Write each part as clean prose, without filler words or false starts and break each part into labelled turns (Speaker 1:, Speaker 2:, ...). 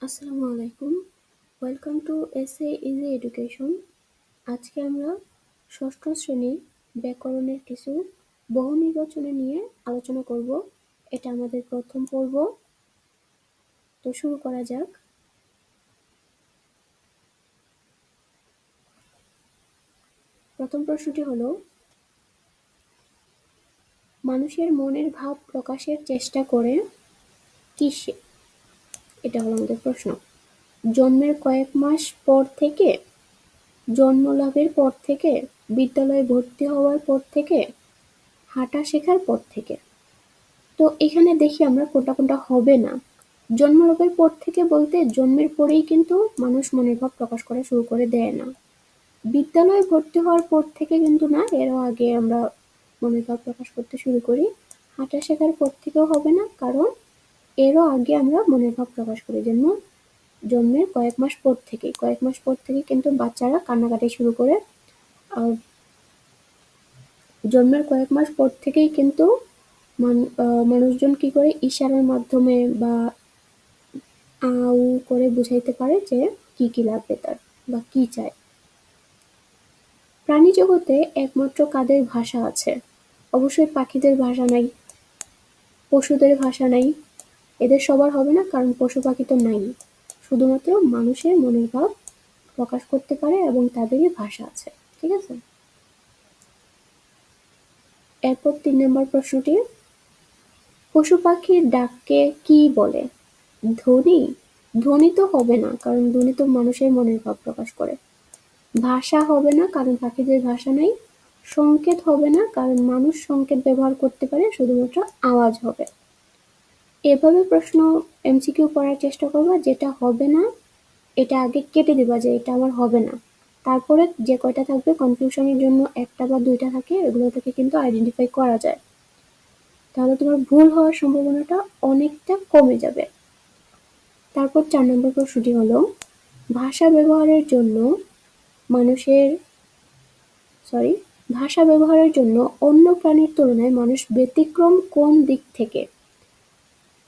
Speaker 1: আসসালামু আলাইকুম। Welcome to SA easy education. আজকে আমরা ষষ্ঠ শ্রেণীর ব্যাকরণের কিছু বহুনির্বাচনী নিয়ে আলোচনা করব। এটা আমাদের প্রথম পর্ব। তো শুরু করা যাক। প্রথম প্রশ্নটি হলো, মানুষের মনের ভাব প্রকাশের চেষ্টা করে কিসে? এটা হলো আমাদের প্রশ্ন। জন্মের কয়েক মাস পর থেকে, জন্মলাভের পর থেকে, বিদ্যালয়ে ভর্তি হওয়ার পর থেকে, হাঁটা শেখার পর থেকে। তো এখানে দেখি আমরা কোনটা হবে না। জন্মলাভের পর থেকে বলতে জন্মের পরেই কিন্তু মানুষ মনের ভাব প্রকাশ করা শুরু করে দেয় না। বিদ্যালয়ে ভর্তি হওয়ার পর থেকে কিন্তু না, এরও আগে আমরা মনের ভাব প্রকাশ করতে শুরু করি। হাঁটা শেখার পর থেকেও হবে না, কারণ এরও আগে আমরা মনের ভাব প্রকাশ করি। যেমন জন্মের কয়েক মাস পর থেকে কিন্তু বাচ্চারা কান্নাকাটি শুরু করে। আর জন্মের কয়েক মাস পর থেকেই কিন্তু মানুষজন কি করে ইশারার মাধ্যমে বা আউ করে বুঝাইতে পারে যে কি লাগবে তার বা কি চায়। প্রাণী জগতে একমাত্র কাদের ভাষা আছে? অবশ্যই পাখিদের ভাষা নাই, পশুদের ভাষা নাই। এদের সবার হবে না, কারণ পশু পাখি তো নাই। শুধুমাত্র মানুষের মনের ভাব প্রকাশ করতে পারে এবং তাদেরই ভাষা আছে। ঠিক আছে। এরপর ৩ নম্বর প্রশ্নটি, পশু পাখির ডাককে কি বলে? ধ্বনি? ধ্বনি তো হবে না, কারণ ধ্বনি তো মানুষের মনের ভাব প্রকাশ করে। ভাষা হবে না, কারণ পাখিদের ভাষা নেই। সংকেত হবে না, কারণ মানুষ সংকেত ব্যবহার করতে পারে, শুধুমাত্র আওয়াজ হবে। এভাবে প্রশ্ন এমসিকিউ করার চেষ্টা করবা। যেটা হবে না এটা আগে কেটে দিবা যে এটা আমার হবে না। তারপরে যে কয়টা থাকবে কনফিউশনের জন্য, একটা বা দুইটা থাকে, এগুলো থেকে কিন্তু আইডেন্টিফাই করা যায়। তাহলে তোমার ভুল হওয়ার সম্ভাবনাটা অনেকটা কমে যাবে। তারপর ৪ নম্বর প্রশ্নটি হলো, ভাষা ব্যবহারের জন্য মানুষের ভাষা ব্যবহারের জন্য অন্য প্রাণীর তুলনায় মানুষ ব্যতিক্রম কোন দিক থেকে?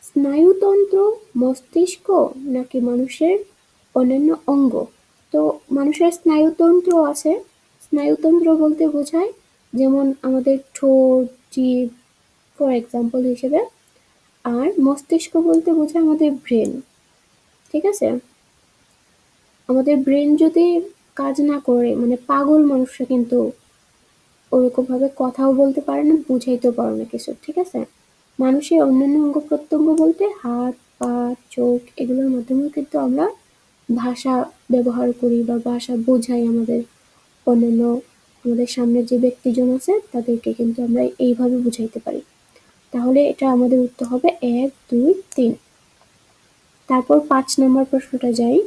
Speaker 1: স্নায়ুতন্ত্র, মস্তিষ্ক, নাকি মানুষের অন্যান্য অঙ্গ? তো মানুষের স্নায়ুতন্ত্র আছে। স্নায়ুতন্ত্র বলতে বোঝায় যেমন আমাদের ঠোঁট, জিভ ফর এক্সাম্পল হিসেবে। আর মস্তিষ্ক বলতে বোঝায় আমাদের ব্রেন। ঠিক আছে। আমাদের ব্রেন যদি কাজ না করে, মানে পাগল মানুষরা কিন্তু ওরকম ভাবে কথাও বলতে পারে না, বুঝাইতেও পারে না কিছু। ঠিক আছে। মানুষের অন্যান্য অঙ্গ প্রত্যঙ্গ বলতে হাত, পা, চোখ, এগুলোর মাধ্যমেও কিন্তু আমরা ভাষা ব্যবহার করি বা ভাষা বোঝাই অন্যান্য আমাদের সামনে যে ব্যক্তিজন আছে তাদেরকে কিন্তু আমরা এইভাবে বুঝাইতে পারি। তাহলে এটা আমাদের উত্তর হবে ১, ২, ৩। তারপর ৫ নম্বর প্রশ্নটা যাই।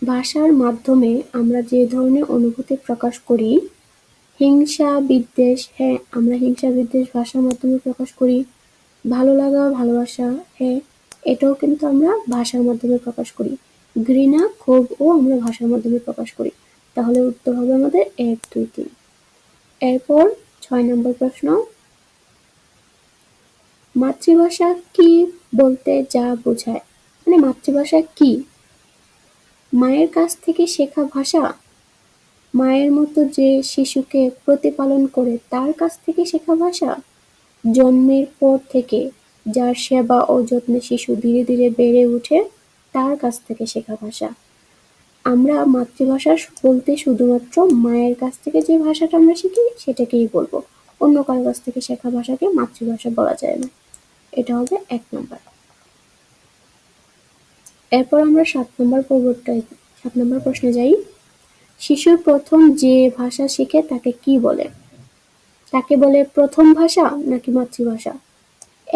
Speaker 1: ভাষার মাধ্যমে আমরা যে ধরনের অনুভূতি প্রকাশ করি, হিংসা, বিদ্বেষ, হ্যাঁ আমরা হিংসা বিদ্বেষ ভাষার মাধ্যমে প্রকাশ করি। ভালো লাগা, ভালোবাসা, হ্যাঁ এটাও কিন্তু আমরা ভাষার মাধ্যমে প্রকাশ করি। ঘৃণা, ক্ষোভও আমরা ভাষার মাধ্যমে প্রকাশ করি। তাহলে উত্তর হবে আমাদের ১, ২, ৩। এরপর ৬ নম্বর প্রশ্ন, মাতৃভাষা কি বলতে যা বোঝায়? মানে মাতৃভাষা কি? মায়ের কাছ থেকে শেখা ভাষা, মায়ের মতো যে শিশুকে প্রতিপালন করে তার কাছ থেকে শেখা ভাষা, জন্মের পর থেকে যার সেবা ও যত্নে শিশু ধীরে ধীরে বেড়ে ওঠে তার কাছ থেকে শেখা ভাষা। আমরা মাতৃভাষা বলতে শুধুমাত্র মায়ের কাছ থেকে যে ভাষাটা আমরা শিখি সেটাকেই বলবো। অন্য কারো কাছ থেকে শেখা ভাষাকে মাতৃভাষা বলা যায় না। এটা হবে ১ নম্বর। এরপর আমরা ৭ নম্বর প্রশ্নে যাই। শিশুর প্রথম যে ভাষা শিখে তাকে কি বলে? তাকে বলে প্রথম ভাষা নাকি মাতৃভাষা?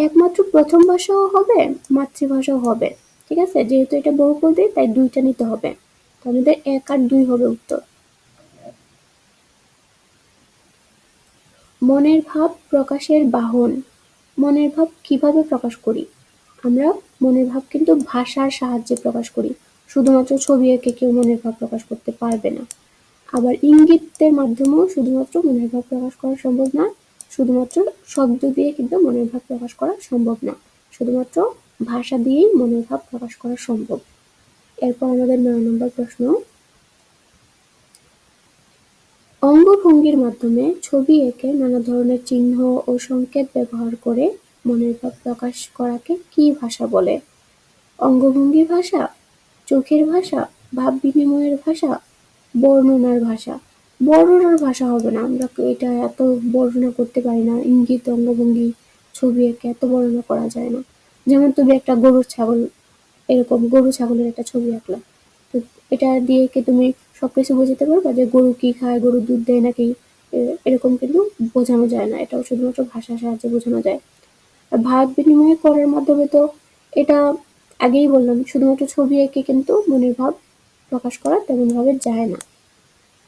Speaker 1: একমাত্র প্রথম ভাষাও হবে, মাতৃভাষাও হবে। ঠিক আছে। যেহেতু এটা বহুপদী তাই দুইটা নিতে হবে। তো আমাদের ১ আর ২ হবে উত্তর। মনের ভাব প্রকাশের বাহন। মনের ভাব কিভাবে প্রকাশ করি? আমরা মনের ভাব কিন্তু ভাষার সাহায্যে প্রকাশ করি। শুধুমাত্র ছবি এঁকে কেউ মনের ভাব প্রকাশ করতে পারবে না। আবার ইঙ্গিতের মাধ্যমেও শুধুমাত্র মনের ভাব প্রকাশ করা সম্ভব না। শুধুমাত্র শব্দ দিয়ে কিন্তু মনের ভাব প্রকাশ করা সম্ভব না। শুধুমাত্র ভাষা দিয়েই মনের ভাব প্রকাশ করা সম্ভব। এরপর আমাদের 9 নম্বর প্রশ্ন, অঙ্গভঙ্গির মাধ্যমে ছবি এঁকে নানা ধরনের চিহ্ন ও সংকেত ব্যবহার করে মনের ভাব প্রকাশ করাকে কি ভাষা বলে? অঙ্গভঙ্গির ভাষা, চোখের ভাষা, ভাব বিনিময়ের ভাষা, বর্ণনার ভাষা। বর্ণনার ভাষা হবে না, আমরা এটা এত বর্ণনা করতে পারি না, ইঙ্গিত অঙ্গভঙ্গি ছবি এঁকে এত বর্ণনা করা যায় না। যেমন তুমি একটা গরুর ছাগল, এরকম গরু ছাগলের একটা ছবি আঁকলা, তো এটা দিয়ে কি তুমি সবকিছু বোঝাতে পারবা যে গরু কি খায়, গরু দুধ দেয় নাকি? এরকম কিন্তু বোঝানো যায় না, এটাও শুধুমাত্র ভাষার সাহায্যে বোঝানো যায়। আর ভাব বিনিময় করার মাধ্যমে তো এটা আগেই বললাম, শুধুমাত্র ছবি এঁকে কিন্তু মনের ভাব প্রকাশ করা তেমন ভাবে যায় না।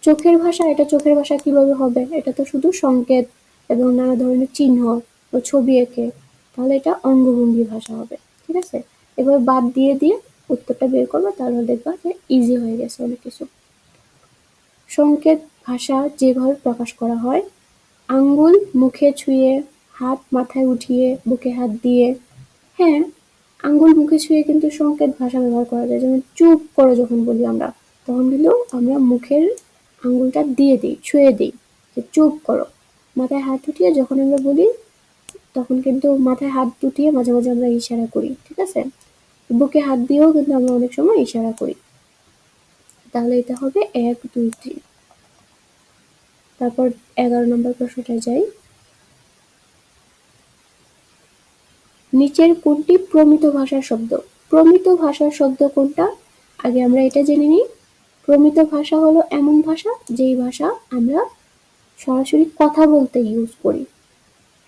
Speaker 1: চোখের ভাষা, এটা চোখের ভাষা কিভাবে হবে? এটা তো শুধু সংকেত এবং নানা ধরনের চিহ্ন ও ছবি এঁকে, তাহলে এটা অঙ্গভঙ্গি ভাষা হবে। ঠিক আছে, এভাবে বাদ দিয়ে দিয়ে উত্তরটা বের করবে, তাহলে দেখবা যে ইজি হয়ে গেছে অনেক কিছু। সংকেত ভাষা যেভাবে প্রকাশ করা হয়, আঙ্গুল মুখে ছুঁয়ে, হাত মাথায় উঠিয়ে, বুকে হাত দিয়ে। হ্যাঁ, আঙ্গুল মুখে ছুঁয়ে কিন্তু সংকেত ভাষা ব্যবহার করা যায়। যেমন চুপ করো যখন বলি আমরা, তখন কিন্তু আমরা মুখের আঙ্গুলটা দিয়ে দিই, ছুঁয়ে দিই যে চুপ করো। মাথায় হাত উঠিয়ে যখন আমরা বলি, তখন কিন্তু মাথায় হাত উঠিয়ে মাঝে মাঝে আমরা ইশারা করি। ঠিক আছে, বুকে হাত দিয়েও কিন্তু আমরা অনেক সময় ইশারা করি। তাহলে এটা হবে 1, 2, 3। তারপর 11 নম্বর প্রশ্নটায় যাই। নিচের কোনটি প্রমিত ভাষার শব্দ? প্রমিত ভাষার শব্দ কোনটা? আগে আমরা এটা জেনে নিই। প্রমিত ভাষা হলো এমন ভাষা যেই ভাষা আমরা সরাসরি কথা বলতে ইউজ করি।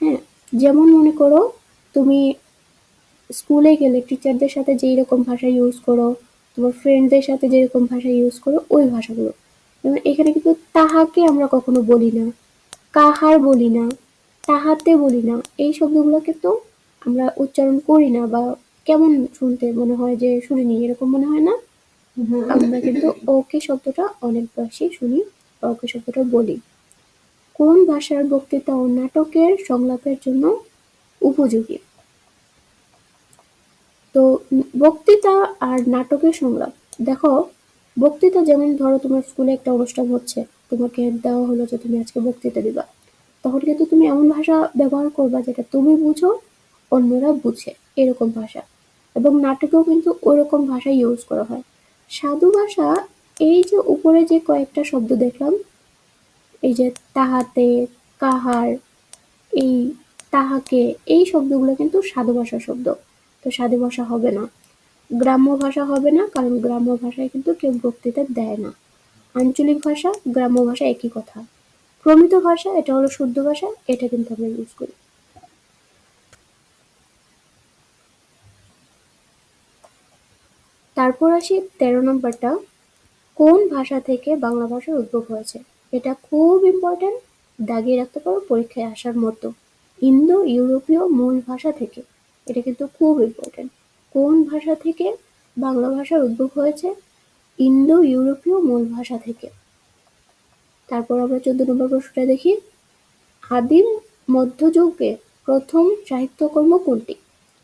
Speaker 1: হ্যাঁ, যেমন মনে করো তুমি স্কুলে গেলে টিচারদের সাথে যেই রকম ভাষা ইউজ করো, তোমার ফ্রেন্ডদের সাথে যেরকম ভাষা ইউজ করো, ওই ভাষাগুলো। যেমন এখানে কিন্তু তাহাকে আমরা কখনো বলি না, কাহার বলি না, তাহাতে বলি না। এই শব্দগুলো কিন্তু আমরা উচ্চারণ করি না, বা কেমন শুনতে মনে হয় যে শুনিনি, এরকম মনে হয় না? আমরা কিন্তু ওকে শব্দটা অনেক বেশি শুনি, বা ওকে শব্দটা বলি। কোন ভাষার বক্তৃতা ও নাটকের সংলাপের জন্য উপযোগী? তো বক্তৃতা আর নাটকের সংলাপ, দেখো বক্তৃতা যেমন ধরো তোমার স্কুলে একটা অনুষ্ঠান হচ্ছে, তোমাকে দেওয়া হলো যে তুমি আজকে বক্তৃতা দিবা, তখন কিন্তু তুমি এমন ভাষা ব্যবহার করবা যেটা তুমি বুঝো, অন্যরা বুঝে, এরকম ভাষা। এবং নাটকেও কিন্তু ওরকম ভাষা ইউজ করা হয়। সাধু ভাষা, এই যে উপরে যে কয়েকটা শব্দ দেখলাম, এই যে তাহাতে, কাহার, এই তাহাকে, এই শব্দগুলো কিন্তু সাধু ভাষার শব্দ, তো সাধু ভাষা হবে না। গ্রাম্য ভাষা হবে না, কারণ গ্রাম্য ভাষায় কিন্তু কেউ বক্তৃতা দেয় না। আঞ্চলিক ভাষা, গ্রাম্য ভাষা একই কথা। প্রমিত ভাষা, এটা হলো শুদ্ধ ভাষা, এটা কিন্তু আমরা ইউজ করি। তারপর আসি 13 নম্বরটা, কোন ভাষা থেকে বাংলা ভাষার উদ্ভব হয়েছে? এটা খুব ইম্পর্টেন্ট, দাগিয়ে রাখতে পারো পরীক্ষায় আসার মতো। ইন্দো ইউরোপীয় মূল ভাষা থেকে, এটা কিন্তু খুব ইম্পর্টেন্ট। কোন ভাষা থেকে বাংলা ভাষার উদ্ভব হয়েছে? ইন্দো ইউরোপীয় মূল ভাষা থেকে। তারপর আমরা 14 নম্বর প্রশ্নটা দেখি। আদিম মধ্যযুগে প্রথম সাহিত্যকর্ম কোনটি?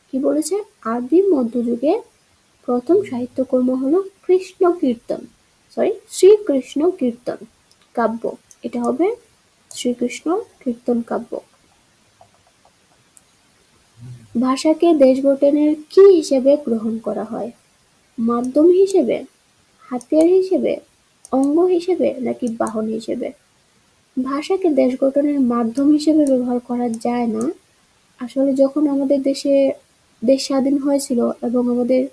Speaker 1: কি বলেছে? আদিম মধ্যযুগে প্রথম সাহিত্যকর্ম হলো কৃষ্ণ কীর্তন, শ্রীকৃষ্ণ কীর্তন কাব্য। এটা হবে শ্রীকৃষ্ণ কীর্তন কাব্য। ভাষাকে দেশ গঠনের কি হিসেবে গ্রহণ করা হয়? মাধ্যম হিসেবে, হাতিয়ার হিসেবে, অঙ্গ হিসেবে, নাকি বাহন হিসেবে? ভাষাকে দেশ গঠনের মাধ্যম হিসেবে ব্যবহার করা যায় না। আসলে যখন আমাদের দেশ স্বাধীন হয়েছিল এবং আমাদের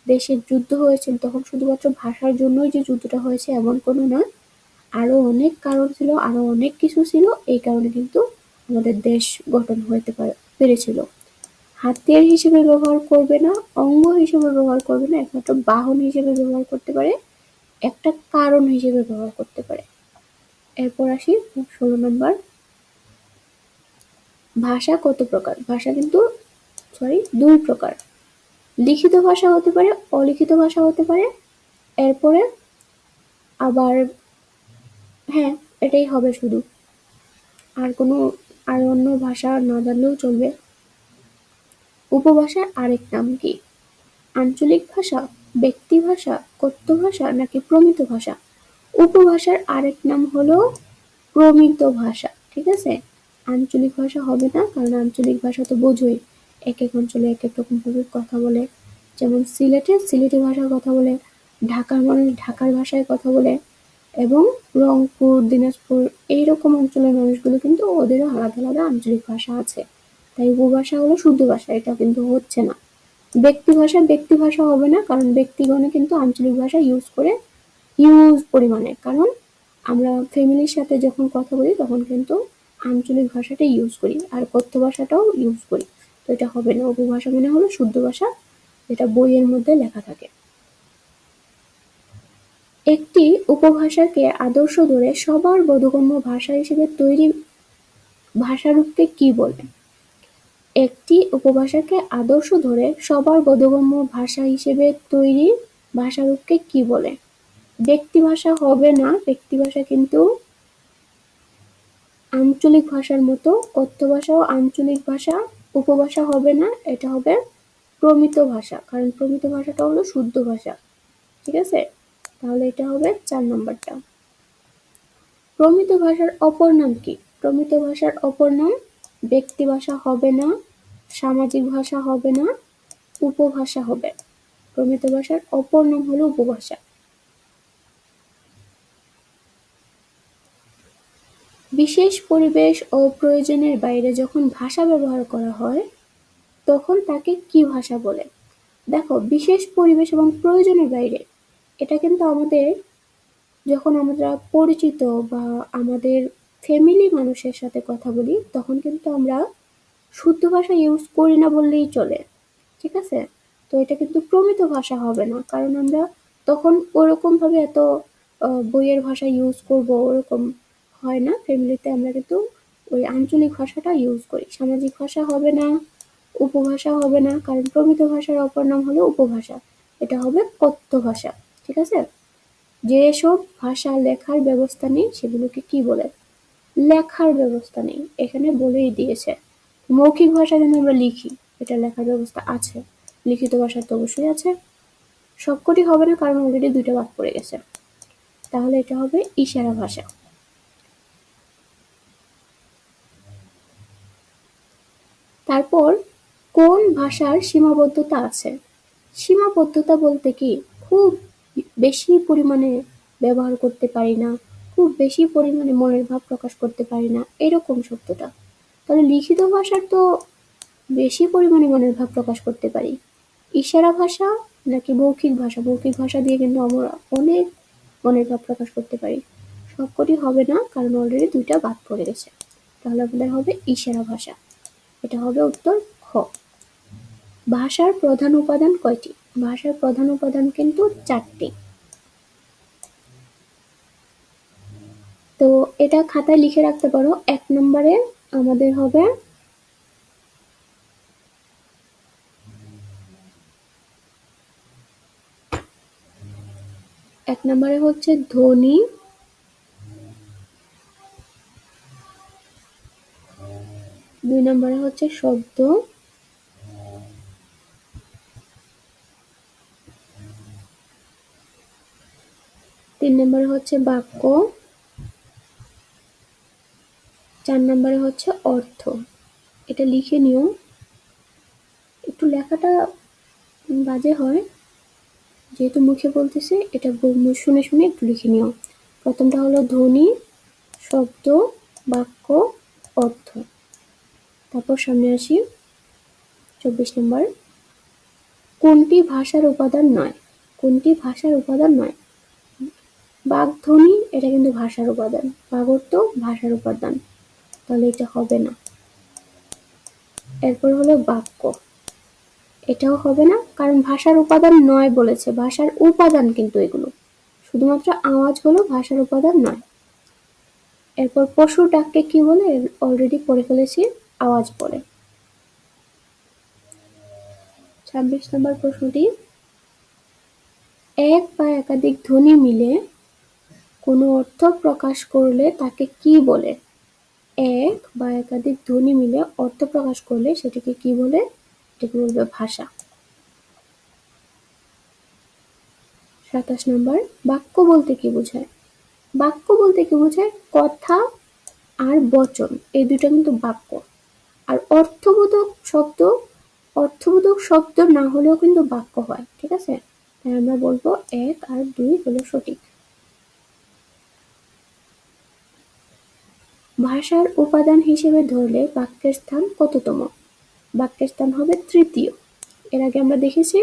Speaker 1: দেশে যুদ্ধ হয়েছিল, তখন শুধুমাত্র ভাষার জন্যই যে যুদ্ধটা হয়েছে এমন কোনো না, আরো অনেক কারণ ছিল, আরো অনেক কিছু ছিল, এই কারণে কিন্তু আমাদের দেশ গঠন হতে পেরেছিল। হাতিয়ার হিসেবে ব্যবহার করবে না, অঙ্গ হিসেবে ব্যবহার করবে না, একমাত্র বাহন হিসেবে ব্যবহার করতে পারে, একটা কারণ হিসেবে ব্যবহার করতে পারে। এরপর আসি 16 নম্বর, ভাষা কত প্রকার? ভাষা কিন্তু 2 প্রকার। লিখিত ভাষা হতে পারে, অলিখিত ভাষা হতে পারে। এরপরে আবার, হ্যাঁ, এটাই হবে শুধু, আর কোনো, আর অন্য ভাষা না জানলেও চলবে। উপভাষার আরেক নাম কি? আঞ্চলিক ভাষা, ব্যক্তি ভাষা, কথ্য ভাষা নাকি প্রমিত ভাষা? উপভাষার আরেক নাম হলো প্রমিত ভাষা, ঠিক আছে? আঞ্চলিক ভাষা হবে না, কারণ আঞ্চলিক ভাষা তো বোঝোই, এক এক অঞ্চলে এক এক রকম ভাবে কথা বলে। যেমন সিলেটে সিলেটি ভাষায় কথা বলে, ঢাকার মানুষ ঢাকার ভাষায় কথা বলে, এবং রংপুর, দিনাজপুর এইরকম অঞ্চলের মানুষগুলো কিন্তু ওদেরও আলাদা আলাদা আঞ্চলিক ভাষা আছে। তাই উপভাষা হলো শুদ্ধ ভাষা, এটা কিন্তু হচ্ছে না। ব্যক্তি ভাষা ব্যক্তি ভাষা হবে না, কারণ ব্যক্তিগণে কিন্তু আঞ্চলিক ভাষা ইউজ করে হিউজ পরিমাণে, কারণ আমরা ফ্যামিলির সাথে যখন কথা বলি তখন কিন্তু আঞ্চলিক ভাষাটা ইউজ করি, আর কথ্য ভাষাটাও ইউজ করি। তো এটা হবে না। উপভাষা মানে হলো শুদ্ধ ভাষা, যেটা বইয়ের মধ্যে লেখা থাকে। একটি উপভাষাকে আদর্শ ধরে সবার বোধগম্য ভাষা হিসেবে তৈরি ভাষারূপকে কি বলে? একটি উপভাষাকে আদর্শ ধরে সবার বোধগম্য ভাষা হিসেবে তৈরি ভাষারূপকে কি বলে? ব্যক্তি ভাষা হবে না, ব্যক্তি ভাষা কিন্তু আঞ্চলিক ভাষার মতো। কথ্য ভাষাও আঞ্চলিক ভাষা, উপভাষা হবে না, এটা হবে প্রমিত ভাষা, কারণ প্রমিত ভাষাটা হলো শুদ্ধ ভাষা, ঠিক আছে? তাহলে এটা হবে 4 নাম্বারটা। প্রমিত ভাষার অপর নাম কি? প্রমিত ভাষার অপর নাম ব্যক্তি ভাষা হবে না, সামাজিক ভাষা হবে না, উপভাষা হবে। প্রমিত ভাষার অপর নাম হলো উপভাষা। বিশেষ পরিবেশ ও প্রয়োজনের বাইরে যখন ভাষা ব্যবহার করা হয় তখন তাকে কি ভাষা বলে? দেখো, বিশেষ পরিবেশ এবং প্রয়োজনের বাইরে, এটা কিন্তু আমাদের যখন আমরা পরিচিত বা আমাদের ফ্যামিলি মানুষের সাথে কথা বলি তখন কিন্তু আমরা শুদ্ধ ভাষা ইউজ করি না বললেই চলে, ঠিক আছে? তো এটা কিন্তু প্রমিত ভাষা হবে না, কারণ আমরা তখন ওরকম ভাবে এত বইয়ের ভাষা ইউজ করব ওরকম হয় না। ফ্যামিলিতে আমরা কিন্তু ওই আঞ্চলিক ভাষাটা ইউজ করি। সামাজিক ভাষা হবে না, উপভাষা হবে না, কারণ প্রমিত ভাষার অপর নাম হলো উপভাষা। এটা হবে কথ্য ভাষা, ঠিক আছে? যেসব ভাষা লেখার ব্যবস্থা নেই সেগুলোকে কি বলে? লেখার ব্যবস্থা নেই, এখানে বলেই দিয়েছে। মৌখিক ভাষা যেন আমরা লিখি, এটা লেখার ব্যবস্থা আছে। লিখিত ভাষা তো অবশ্যই আছে। সবকটি হবে না, কারণ অলরেডি 2টা বাদ পড়ে গেছে। তাহলে এটা হবে ইশারা ভাষা। তারপর কোন ভাষার সীমাবদ্ধতা আছে? সীমাবদ্ধতা বলতে কি, খুব বেশি পরিমাণে ব্যবহার করতে পারি না, খুব বেশি পরিমাণে মনের ভাব প্রকাশ করতে পারি না, এরকম শব্দটা। তাহলে লিখিত ভাষার তো বেশি পরিমাণে মনের ভাব প্রকাশ করতে পারি। ইশারা ভাষা নাকি মৌখিক ভাষা? মৌখিক ভাষা দিয়ে কিন্তু আমরা অনেক মনের ভাব প্রকাশ করতে পারি। সবকটি হবে না, কারণ অলরেডি 2টা বাদ পড়ে গেছে। তাহলে আমাদের হবে ইশারা ভাষা। এটা হবে উত্তর খ। ভাষার প্রধান উপাদান কয়টি? ভাষার প্রধান উপাদান কিন্তু 4টি। তো এটা খাতায় লিখে রাখতে পারো। 1 নম্বরে আমাদের হবে হচ্ছে ধ্বনি, 2 নম্বরে হচ্ছে শব্দ, 3 নম্বরে হচ্ছে বাক্য, 4 নম্বরে হচ্ছে অর্থ। এটা লিখে নিও। একটু লেখাটা বাজে হয়, যেহেতু মুখে বলতেছি, এটা শুনে শুনে একটু লিখে নিও। প্রথমটা হলো ধ্বনি, শব্দ, বাক্য, অর্থ। তারপর সামনে আসি 24 নম্বর। কোনটি ভাষার উপাদান নয়? কোনটি ভাষার উপাদান নয়? বাকধ্বনি, এটা কিন্তু ভাষার উপাদান। বাগর্ত ভাষার উপাদান, তাহলে এটা হবে না। এরপর হলো বাক্য, এটাও হবে না, কারণ ভাষার উপাদান নয় বলেছে। ভাষার উপাদান কিন্তু এগুলো, শুধুমাত্র আওয়াজ হলো ভাষার উপাদান নয়। এরপর পশুর ডাককে কি বলে? অলরেডি পড়ে ফেলেছি, আওয়াজ বলে। 26 নম্বর প্রশ্নটি, এক বা একাধিক ধ্বনি মিলে কোনো অর্থ প্রকাশ করলে তাকে কি বলে? এক বা একাধিক ধ্বনি মিলে অর্থ প্রকাশ করলে সেটাকে কি বলে? এটাকে বলবে ভাষা। 27 নম্বর, বাক্য বলতে কি বোঝায়? বাক্য বলতে কি বোঝায়? কথা আর বচন, এই দুইটা কিন্তু বাক্য। আর অর্থবোধক শব্দ না হলেও কিন্তু বাক্য হয়, ঠিক আছে? তাই আমরা বলবো 1 আর 2 হলো সঠিক। ভাষার উপাদান হিসেবে ধরলে বাক্যের স্থান কততম? বাক্যের স্থান হবে তৃতীয়। এর আগে আমরা দেখেছি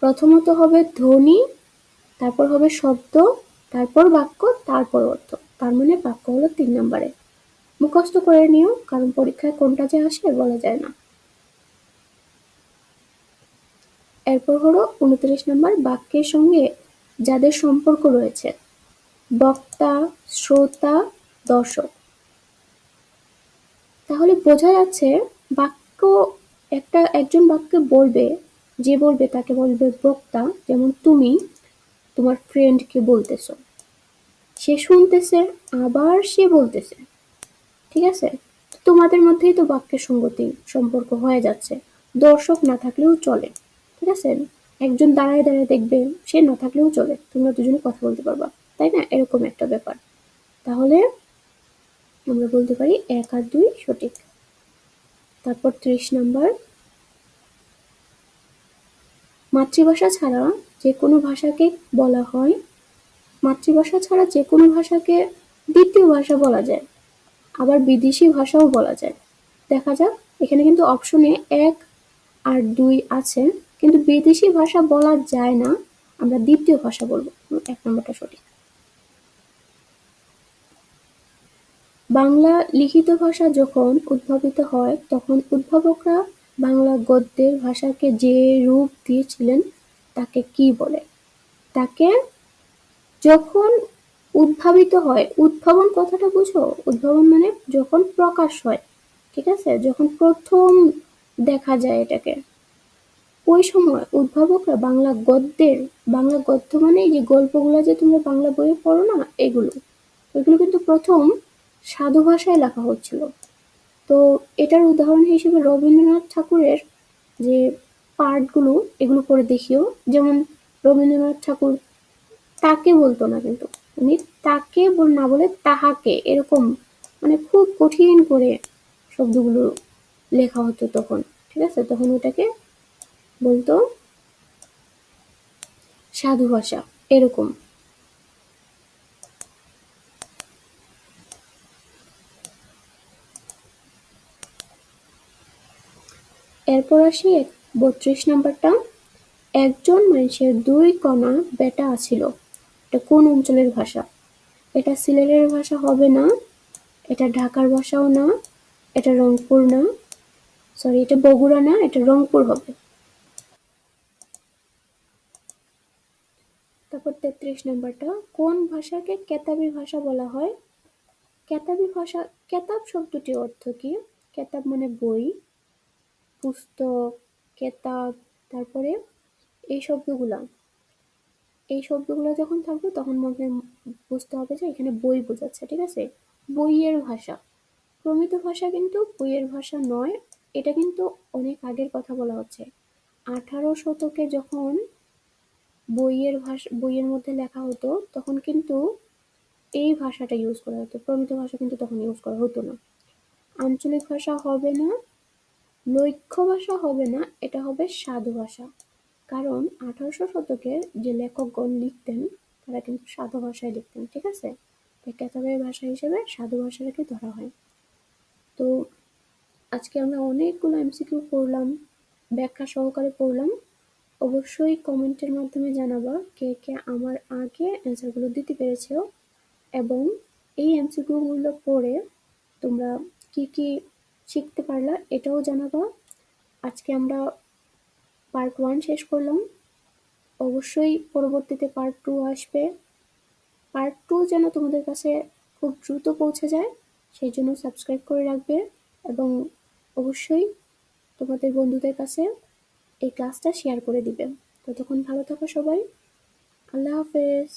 Speaker 1: প্রথমত হবে ধ্বনি, তারপর হবে শব্দ, তারপর বাক্য, তারপর অর্থ। তার মানে বাক্য হলো 3 নম্বরে। মুখস্থ করে নিও, কারণ পরীক্ষায় কোনটা যে আসে বলা যায় না। এরপর হলো 29 নম্বর, বাক্যের সঙ্গে যাদের সম্পর্ক রয়েছে: বক্তা, শ্রোতা, দর্শক। তাহলে বোঝা যাচ্ছে বাক্য একজন বাক্যে বলবে, যে বলবে তাকে বলবে বক্তা। যেমন তুমি তোমার ফ্রেন্ডকে বলতেছো, সে শুনতেছে আবার সে বলতেছে, ঠিক আছে? তোমাদের মধ্যেই তো বাক্যের সঙ্গতি সম্পর্ক হয়ে যাচ্ছে। দর্শক না থাকলেও চলে, ঠিক আছে? একজন দাঁড়ায় দাঁড়ায় দেখবে, সে না থাকলেও চলে, তোমরা দুজনে কথা বলতে পারবা, তাই না? এরকম একটা ব্যাপার। তাহলে আমরা বলতে পারি 1 আর 2 সঠিক। তারপর 30 নম্বর, মাতৃভাষা ছাড়া যে কোনো ভাষাকে বলা হয়, মাতৃভাষা ছাড়া যে কোনো ভাষাকে দ্বিতীয় ভাষা বলা যায়, আবার বিদেশি ভাষাও বলা যায়। দেখা যাক, এখানে কিন্তু অপশনে 1 আর 2 আছে, কিন্তু বিদেশি ভাষা বলা যায় না, আমরা দ্বিতীয় ভাষা বলবো। 1 নম্বরটা সঠিক। বাংলা লিখিত ভাষা যখন উদ্ভাবিত হয়, তখন উদ্ভাবকরা বাংলা গদ্যের ভাষাকে যে রূপ দিয়েছিলেন তাকে কি বলে? তাকে যখন উদ্ভাবিত হয়, উদ্ভাবন কথাটা বুঝো? উদ্ভাবন মানে যখন প্রকাশ হয়, ঠিক আছে? যখন প্রথম দেখা যায় এটাকে, ওই সময় উদ্ভাবকরা বাংলা গদ্য মানে এই যে গল্পগুলো যে তোমরা বাংলা বইয়ে পড়ো না, ওইগুলো কিন্তু প্রথম সাধু ভাষায় লেখা হচ্ছিল। তো এটার উদাহরণ হিসেবে রবীন্দ্রনাথ ঠাকুরের যে পার্টগুলো, এগুলো পড়ে দেখিও। যেমন রবীন্দ্রনাথ ঠাকুর তাকে বলতো না, কিন্তু উনি তাকে না বলে তাহাকে, এরকম মানে খুব কঠিন করে শব্দগুলো লেখা হতো তখন, ঠিক আছে? তখন ওটাকে বলতো সাধু ভাষা, এরকম। এরপর আসি 32 নাম্বারটা, একজন মানুষের 2 কণা বেটা আছিল, এটা কোন অঞ্চলের ভাষা? এটা সিলেটের ভাষা হবে না, এটা ঢাকার ভাষাও না, এটা রংপুর না, সরি এটা বগুড়া না, এটা রংপুর হবে। তারপর 33 নাম্বারটা, কোন ভাষাকে কেতাবি ভাষা বলা হয়? কেতাবি ভাষা, কেতাব শব্দটির অর্থ কি? কেতাব মানে বই, পুস্তক, কেতাব, তারপরে এই শব্দগুলা এই শব্দগুলো যখন থাকবে তখন মনে বুঝতে হবে যে এখানে বই বোঝাচ্ছে, ঠিক আছে? বইয়ের ভাষা, প্রমিত ভাষা কিন্তু বইয়ের ভাষা নয়। এটা কিন্তু অনেক আগের কথা বলা হচ্ছে। 18 শতকে যখন বইয়ের মধ্যে লেখা হতো, তখন কিন্তু এই ভাষাটা ইউজ করা হতো, প্রমিত ভাষা কিন্তু তখন ইউজ করা হতো না। আঞ্চলিক ভাষা হবে না, লৌক্য ভাষা হবে না, এটা হবে সাধু ভাষা। কারণ 1800 শতকে যে লেখকগণ লিখতেন, তারা কিন্তু সাধু ভাষায় লিখতেন, ঠিক আছে? তাই কেতাবের ভাষা হিসেবে সাধু ভাষাটাকে ধরা হয়। তো আজকে আমরা অনেকগুলো এমসিকিউ পড়লাম, ব্যাখ্যা সহকারে পড়লাম। অবশ্যই কমেন্টের মাধ্যমে জানাবা কে কে আমার আগে অ্যান্সারগুলো দিতে পেরেছো, এবং এই এমসিকিউগুলো পড়ে তোমরা কি কি শিখতে পারলা এটাও জানাবা। আজকে আমরা পার্ট 1 শেষ করলাম, অবশ্যই পরবর্তীতে পার্ট 2 আসবে। পার্ট 2 যেন তোমাদের কাছে খুব দ্রুত পৌঁছে যায়, সেই জন্য সাবস্ক্রাইব করে রাখবে, এবং অবশ্যই তোমাদের বন্ধুদের কাছে এই ক্লাসটা শেয়ার করে দিবে। ততক্ষণ ভালো থাকো সবাই, আল্লাহ হাফেজ।